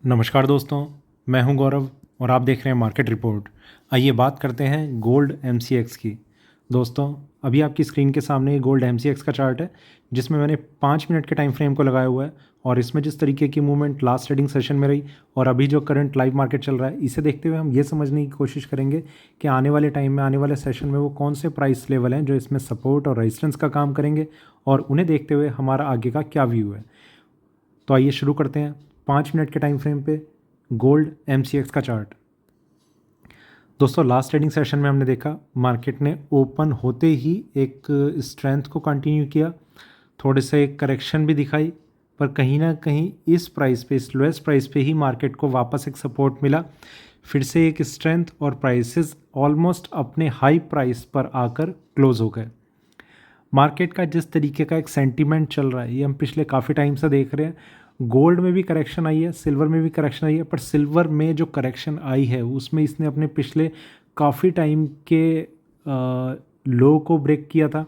नमस्कार दोस्तों, मैं हूं गौरव और आप देख रहे हैं मार्केट रिपोर्ट। आइए बात करते हैं गोल्ड एमसीएक्स की। दोस्तों, अभी आपकी स्क्रीन के सामने ये गोल्ड एमसीएक्स का चार्ट है जिसमें मैंने 5 मिनट के टाइम फ्रेम को लगाया हुआ है और इसमें जिस तरीके की मूवमेंट लास्ट ट्रेडिंग सेशन में रही और अभी जो करंट लाइव मार्केट चल रहा है, इसे देखते हुए हम ये समझने की कोशिश करेंगे कि आने वाले टाइम में, आने वाले सेशन में वो कौन से प्राइस लेवल हैं जो इसमें सपोर्ट और रेजिस्टेंस का काम करेंगे और उन्हें देखते हुए हमारा आगे का क्या व्यू है। तो आइए शुरू करते हैं 5 मिनट के टाइम फ्रेम पे गोल्ड एमसीएक्स का चार्ट। दोस्तों, लास्ट ट्रेडिंग सेशन में हमने देखा मार्केट ने ओपन होते ही एक स्ट्रेंथ को कंटिन्यू किया, थोड़े से एक करेक्शन भी दिखाई, पर कहीं ना कहीं इस प्राइस पे, इस लोएस्ट प्राइस पे ही मार्केट को वापस एक सपोर्ट मिला। फिर से एक स्ट्रेंथ और प्राइसेस ऑलमोस्ट अपने हाई प्राइस पर आकर क्लोज हो गए। मार्केट का जिस तरीके का एक सेंटीमेंट चल रहा है ये हम पिछले काफ़ी टाइम से देख रहे हैं। गोल्ड में भी करेक्शन आई है, सिल्वर में भी करेक्शन आई है, पर सिल्वर में जो करेक्शन आई है उसमें इसने अपने पिछले काफ़ी टाइम के लो को ब्रेक किया था।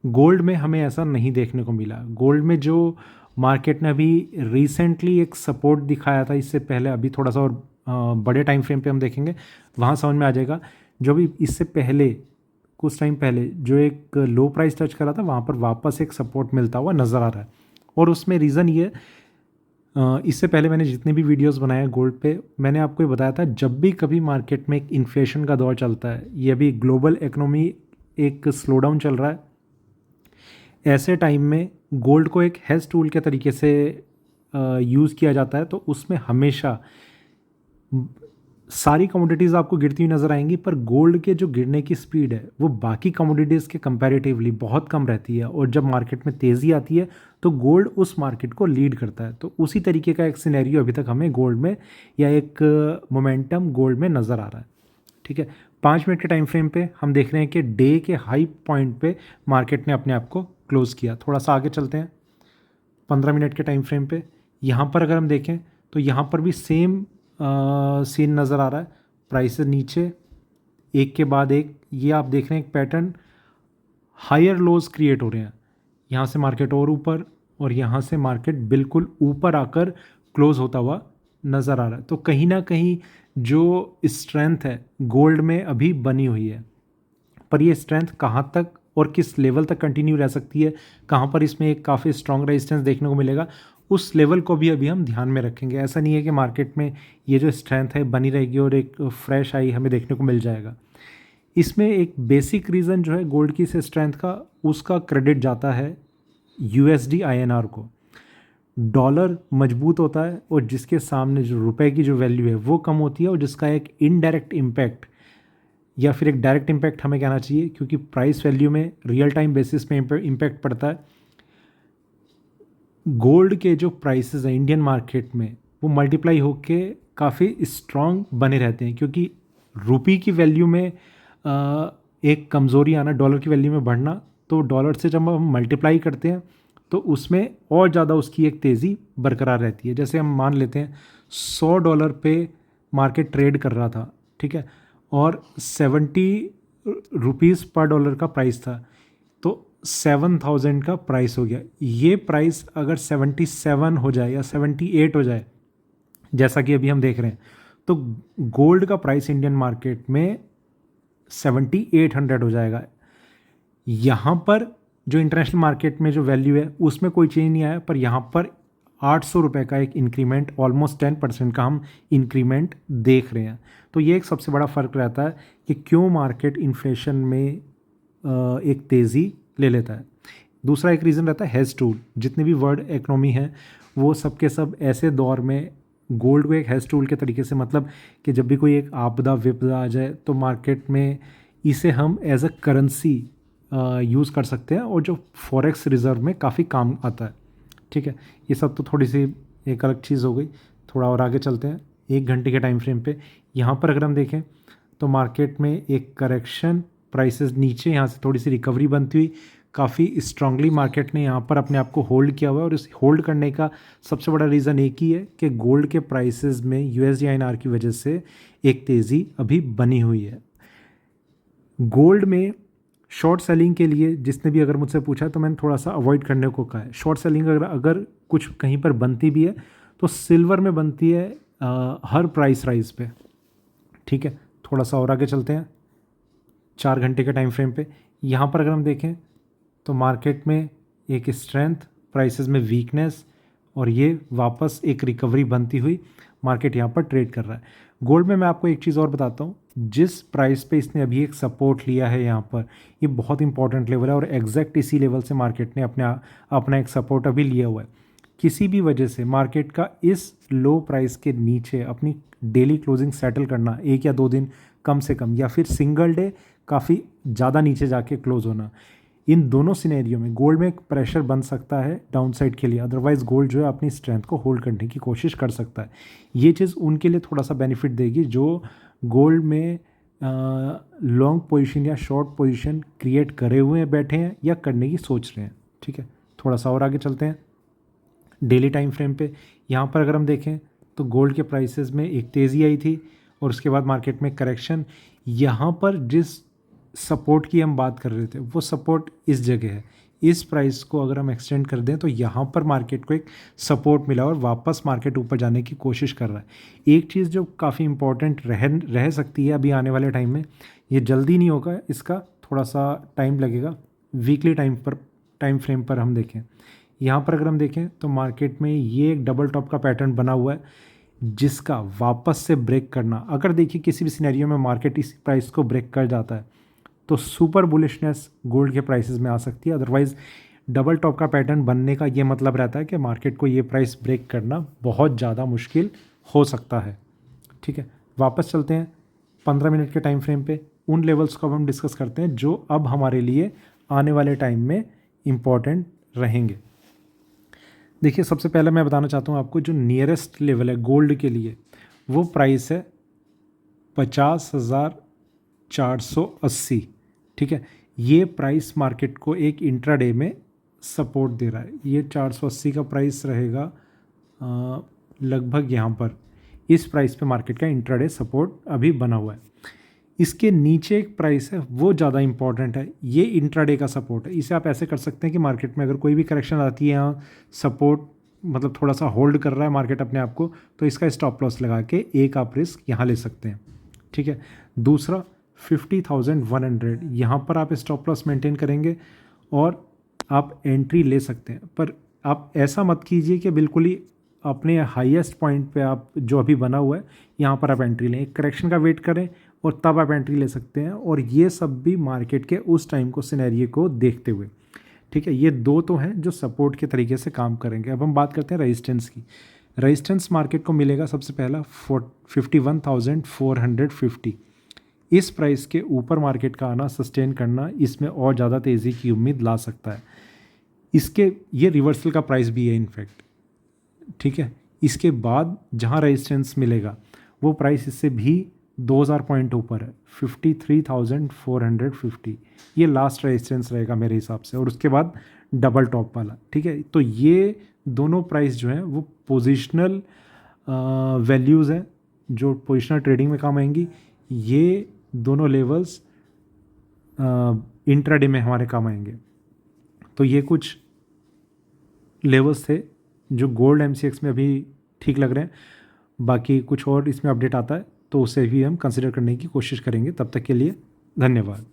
गोल्ड में हमें ऐसा नहीं देखने को मिला। गोल्ड में जो मार्केट ने अभी रिसेंटली एक सपोर्ट दिखाया था, इससे पहले अभी थोड़ा सा और बड़े टाइम फ्रेम पे हम देखेंगे, वहाँ समझ में आ जाएगा। जो भी इससे पहले कुछ टाइम पहले जो एक लो प्राइस टच करा था, वहाँ पर वापस एक सपोर्ट मिलता हुआ नज़र आ रहा है। और उसमें रीज़न ये, इससे पहले मैंने जितने भी वीडियोस बनाए गोल्ड पे, मैंने आपको ये बताया था जब भी कभी मार्केट में एक इन्फ्लेशन का दौर चलता है, ये अभी ग्लोबल इकोनॉमी एक स्लो डाउन चल रहा है, ऐसे टाइम में गोल्ड को एक हेज टूल के तरीके से यूज़ किया जाता है। तो उसमें हमेशा सारी कमोडिटीज़ आपको गिरती हुई नज़र आएंगी, पर गोल्ड के जो गिरने की स्पीड है वो बाकी कमोडिटीज़ के कंपैरेटिवली बहुत कम रहती है। और जब मार्केट में तेज़ी आती है तो गोल्ड उस मार्केट को लीड करता है। तो उसी तरीके का एक सिनेरियो अभी तक हमें गोल्ड में, या एक मोमेंटम गोल्ड में नज़र आ रहा है। ठीक है, 5 मिनट के टाइम फ्रेम पे हम देख रहे हैं कि डे के हाई पॉइंट पे मार्केट ने अपने आप को क्लोज़ किया। थोड़ा सा आगे चलते हैं 15 मिनट के टाइम फ्रेम पे। यहाँ पर अगर हम देखें तो यहाँ पर भी सेम सीन नज़र आ रहा है। प्राइसेस नीचे एक के बाद एक, ये आप देख रहे हैं एक पैटर्न, हायर लोज क्रिएट हो रहे हैं। यहाँ से मार्केट और ऊपर, और यहाँ से मार्केट बिल्कुल ऊपर आकर क्लोज होता हुआ नज़र आ रहा है। तो कहीं ना कहीं जो स्ट्रेंथ है गोल्ड में अभी बनी हुई है, पर ये स्ट्रेंथ कहाँ तक और किस लेवल तक कंटिन्यू रह सकती है, कहाँ पर इसमें एक काफ़ी स्ट्रॉन्ग रेजिस्टेंस देखने को मिलेगा, उस लेवल को भी अभी हम ध्यान में रखेंगे। ऐसा नहीं है कि मार्केट में ये जो स्ट्रेंथ है बनी रहेगी और एक फ्रेश आई हमें देखने को मिल जाएगा। इसमें एक बेसिक रीज़न जो है गोल्ड की इस स्ट्रेंथ का, उसका क्रेडिट जाता है यूएसडी आईएनआर को। डॉलर मजबूत होता है और जिसके सामने जो रुपए की जो वैल्यू है वो कम होती है, और जिसका एक इनडायरेक्ट इम्पैक्ट या फिर एक डायरेक्ट इम्पैक्ट हमें कहना चाहिए, क्योंकि प्राइस वैल्यू में रियल टाइम बेसिस पे इम्पैक्ट पड़ता है। गोल्ड के जो प्राइसेस हैं इंडियन मार्केट में, वो मल्टीप्लाई होके काफ़ी स्ट्रॉन्ग बने रहते हैं, क्योंकि रुपी की वैल्यू में एक कमज़ोरी आना, डॉलर की वैल्यू में बढ़ना, तो डॉलर से जब हम मल्टीप्लाई करते हैं तो उसमें और ज़्यादा उसकी एक तेज़ी बरकरार रहती है। जैसे हम मान लेते हैं $100 पे मार्केट ट्रेड कर रहा था, ठीक है, और 70 रुपीज़ पर डॉलर का प्राइस था, तो 7,000 का प्राइस हो गया। ये प्राइस अगर 77 हो जाए या 78 हो जाए, जैसा कि अभी हम देख रहे हैं, तो गोल्ड का प्राइस इंडियन मार्केट में 7,800 हो जाएगा। यहाँ पर जो इंटरनेशनल मार्केट में जो वैल्यू है उसमें कोई चेंज नहीं आया, पर यहाँ पर 800 रुपये का एक इंक्रीमेंट, ऑलमोस्ट 10% का हम इंक्रीमेंट देख रहे हैं। तो ये एक सबसे बड़ा फ़र्क रहता है कि क्यों मार्केट इन्फ्लेशन में एक तेज़ी ले लेता है। दूसरा एक रीज़न रहता है हेज टूल। जितने भी वर्ल्ड इकोनॉमी है वो सब के सब ऐसे दौर में गोल्ड को एक हेज टूल के तरीके से, मतलब कि जब भी कोई एक आपदा विपदा आ जाए तो मार्केट में इसे हम एज अ करेंसी यूज़ कर सकते हैं, और जो फॉरेक्स रिज़र्व में काफ़ी काम आता है। ठीक है, ये सब तो थोड़ी सी एक अलग चीज़ हो गई। थोड़ा और आगे चलते हैं 1 घंटे के टाइम फ्रेम पे। यहाँ पर अगर हम देखें तो मार्केट में एक करेक्शन, प्राइसेस नीचे, यहाँ से थोड़ी सी रिकवरी बनती हुई, काफ़ी स्ट्रांगली मार्केट ने यहाँ पर अपने आप को होल्ड किया हुआ है। और इस होल्ड करने का सबसे बड़ा रीज़न एक ही है कि गोल्ड के प्राइसेस में यूएसडी आईएनआर की वजह से एक तेज़ी अभी बनी हुई है। गोल्ड में शॉर्ट सेलिंग के लिए जिसने भी अगर मुझसे पूछा तो मैंने थोड़ा सा अवॉइड करने को कहा है। शॉर्ट सेलिंग अगर कुछ कहीं पर बनती भी है तो सिल्वर में बनती है हर प्राइस राइज पे। ठीक है, थोड़ा सा और आगे चलते हैं 4 घंटे के टाइम फ्रेम पे। यहाँ पर अगर हम देखें तो मार्केट में एक स्ट्रेंथ, प्राइसेस में वीकनेस, और ये वापस एक रिकवरी बनती हुई मार्केट यहाँ पर ट्रेड कर रहा है। गोल्ड में मैं आपको एक चीज़ और बताता हूँ, जिस प्राइस पे इसने अभी एक सपोर्ट लिया है यहाँ पर, ये बहुत इंपॉर्टेंट लेवल है और एग्जैक्ट इसी लेवल से मार्केट ने अपना एक सपोर्ट अभी लिया हुआ है। किसी भी वजह से मार्केट का इस लो प्राइस के नीचे अपनी डेली क्लोजिंग सेटल करना, 1 या 2 दिन कम से कम, या फिर सिंगल डे काफ़ी ज़्यादा नीचे जाके क्लोज होना, इन दोनों सिनेरियो में गोल्ड में एक प्रेशर बन सकता है डाउनसाइड के लिए। अदरवाइज गोल्ड जो है अपनी स्ट्रेंथ को होल्ड करने की कोशिश कर सकता है। ये चीज़ उनके लिए थोड़ा सा बेनिफिट देगी जो गोल्ड में लॉन्ग पोजीशन या शॉर्ट पोजीशन क्रिएट करे हुए बैठे हैं या करने की सोच रहे हैं। ठीक है, थोड़ा सा और आगे चलते हैं डेली टाइम फ्रेम पे। यहाँ पर अगर हम देखें तो गोल्ड के प्राइसेस में एक तेज़ी आई थी और उसके बाद मार्केट में करेक्शन। यहाँ पर जिस सपोर्ट की हम बात कर रहे थे वो सपोर्ट इस जगह है। इस प्राइस को अगर हम एक्सटेंड कर दें तो यहाँ पर मार्केट को एक सपोर्ट मिला और वापस मार्केट ऊपर जाने की कोशिश कर रहा है। एक चीज़ जो काफ़ी इंपॉर्टेंट रह सकती है अभी आने वाले टाइम में, ये जल्दी नहीं होगा, इसका थोड़ा सा टाइम लगेगा। वीकली टाइम फ्रेम पर हम देखें, यहाँ पर अगर हम देखें तो मार्केट में ये एक डबल टॉप का पैटर्न बना हुआ है जिसका वापस से ब्रेक करना, अगर देखिए किसी भी सिनेरियो में मार्केट इस प्राइस को ब्रेक कर जाता है तो सुपर बुलिशनेस गोल्ड के प्राइसेस में आ सकती है। अदरवाइज़ डबल टॉप का पैटर्न बनने का ये मतलब रहता है कि मार्केट को ये प्राइस ब्रेक करना बहुत ज़्यादा मुश्किल हो सकता है। ठीक है, वापस चलते हैं 15 मिनट के टाइम फ्रेम पे। उन लेवल्स को अब हम डिस्कस करते हैं जो अब हमारे लिए आने वाले टाइम में इम्पॉर्टेंट रहेंगे। देखिए, सबसे पहले मैं बताना चाहता हूँ आपको, जो नियरेस्ट लेवल है गोल्ड के लिए वो प्राइस है 50,480। ठीक है, ये प्राइस मार्केट को एक इंट्राडे में सपोर्ट दे रहा है। ये 480 का प्राइस रहेगा लगभग यहाँ पर। इस प्राइस पे मार्केट का इंट्राडे सपोर्ट अभी बना हुआ है। इसके नीचे एक प्राइस है वो ज़्यादा इंपॉर्टेंट है, ये इंट्राडे का सपोर्ट है। इसे आप ऐसे कर सकते हैं कि मार्केट में अगर कोई भी करेक्शन आती है, यहाँ सपोर्ट मतलब थोड़ा सा होल्ड कर रहा है मार्केट अपने आप को, तो इसका स्टॉप लॉस लगा के एक आप रिस्क यहाँ ले सकते हैं। ठीक है, दूसरा 50,100, यहाँ पर आप स्टॉप लॉस मेंटेन करेंगे और आप एंट्री ले सकते हैं। पर आप ऐसा मत कीजिए कि बिल्कुल ही अपने हाईएस्ट पॉइंट पे आप जो अभी बना हुआ है यहाँ पर आप एंट्री लें। एक करेक्शन का वेट करें और तब आप एंट्री ले सकते हैं, और ये सब भी मार्केट के उस टाइम को सिनेरियो को देखते हुए। ठीक है, ये दो तो हैं जो सपोर्ट के तरीके से काम करेंगे। अब हम बात करते हैं रेजिस्टेंस की। रेजिस्टेंस मार्केट को मिलेगा सबसे पहला 51,450। इस प्राइस के ऊपर मार्केट का आना, सस्टेन करना, इसमें और ज़्यादा तेज़ी की उम्मीद ला सकता है। इसके ये रिवर्सल का प्राइस भी है इनफैक्ट। ठीक है, इसके बाद जहाँ रेजिस्टेंस मिलेगा वो प्राइस इससे भी 2000 पॉइंट ऊपर है, 53,450। ये लास्ट रेजिस्टेंस रहेगा मेरे हिसाब से, और उसके बाद डबल टॉप वाला। ठीक है, तो ये दोनों प्राइस जो हैं वो पोजिशनल वैल्यूज़ हैं जो पोजिशनल ट्रेडिंग में काम आएंगी। ये दोनों लेवल्स इंट्राडे में हमारे काम आएंगे। तो ये कुछ लेवल्स थे जो गोल्ड MCX में अभी ठीक लग रहे हैं। बाकी कुछ और इसमें अपडेट आता है तो उसे भी हम कंसिडर करने की कोशिश करेंगे। तब तक के लिए धन्यवाद।